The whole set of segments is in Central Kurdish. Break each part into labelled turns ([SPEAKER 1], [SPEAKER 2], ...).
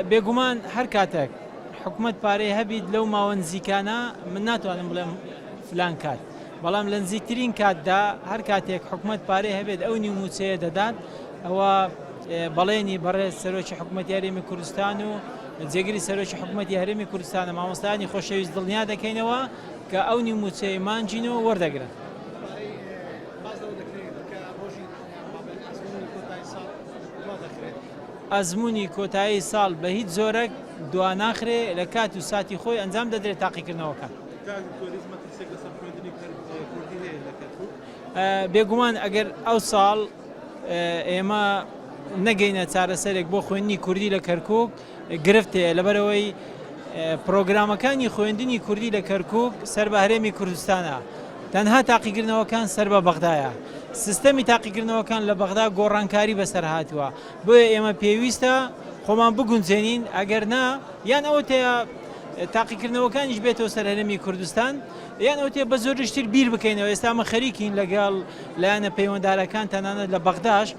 [SPEAKER 1] بێگومان هەر کاتێک حکوومەت پارەی هەبیت لەو ماوە نزیکانە من ناتوانم بڵێم فلان کات، بەڵام لە نزیکترین کاتدا هەر کاتێک حکوومەت پارەی هەبێت ئەو نیموچەیە دەدات ئەوە بەڵێنی بەڕێز سەرۆکی حکوومەتی هەرێمی کوردستان و جێگیری سەرۆکی حکوومەتی هەرێمی کوردستانە مامۆستایانی خۆشەویست دڵنیا دەکەینەوە کە ئەو نیموچەی مانجینەوە وەردەگرن. ئەزمموی کۆتایی ساڵ بە هیچ زۆرەك دوا ناخرێ لە کات و ساتی خۆی ئەنجام دەدرێت تاقیکردنەوەکان. بێگومان ئەگەر ئەو ساڵ ئێمە نەگەینە چارەسەرێک بۆ خوێندنی کوردی لە کەرکووک گرفتێ لەبەرەوەی پرۆگرامەکانی خوێندنی کوردی لە کەرکووک سەر بە هەرێمی کوردستانە، تەنها تاقیکردنەوەکان سەر بە بەغدایە. سیستەمی تاقیکردنەوەکان لە بەغدا گۆڕانکاری بەسەر هاتووە، بۆیە ئێمە پێویستە خۆمان بگونجێنین، ئەگەر نا یان ئەوە تەیە تاقیکردنەوەکانیش بێتەوە سەر هەرێمی کوردستان یان ئەو تێ بە زۆرشتر بیر بکەینەوە. ئێستا ئەمە خەریکین لەگەڵ لایەنە پەیوەنددارەکان تەنانەت لە بەغداش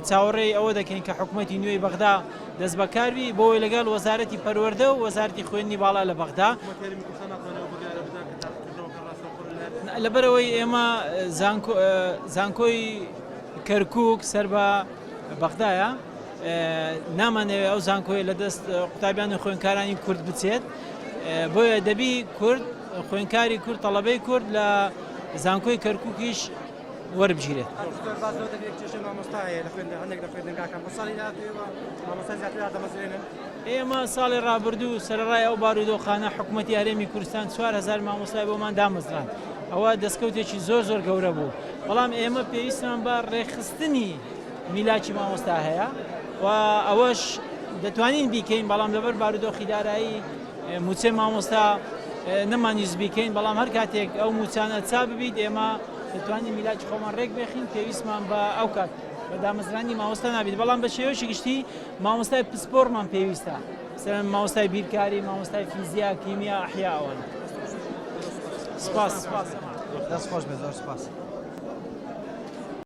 [SPEAKER 1] چاوەڕێی ئەوە دەکەین کە حکوومەتی نوێی بەغدا دەست بەکاروی بۆی لەگەڵ وەزارەتی پەروەردە و وەزارەتی خوێندنی باڵا لە بەغدا. لەبەرەوەی ئێمە زانکۆی کەرکووک سەر بە بەغدایە، نامانەوێت ئەو زانکۆی لە دەست قوتابیان و خوێندکارانی کورد بچێت، بۆیە دەبی کورد خوێندکاری کورد تەڵەبەی کورد لە زانکۆی کەرکووکیش وەربگیرێت. ئێمە ساڵی ڕابردوو سەرڕای ئەو بارودۆخانە حکوومەتی هەرێمی کوردستان 4000 مامۆستای بۆمان دامەزران، ئەوە دەستکەوتێکی زۆر گەورە بوو، بەڵام ئێمە پێویستمان بە ڕێخستنی میلاکی مامۆستا هەیە و ئەوەش دەتوانین بیکەین، بەڵام لەبەر بارودۆخی دارایی موچەی مامۆستا نەمانویست بیکەین، بەڵام هەر کاتێک ئەو موچانە چا ببیت ئێمە دەتوانین میلاکی خۆمان ڕێک بێخین. پێویستمان بە ئەو کات بە دامەزرانی مامۆستا نابێت، بەڵام بە شێوەیەکی گشتی مامۆستای پسپۆرمان پێویستە، مثلەن مامۆستای بیرکاری، مامۆستای فیزیا، کیمیا، ئەحیا. ئەوەن. سپاس.
[SPEAKER 2] دەست خۆش بێ، زۆر سپاس.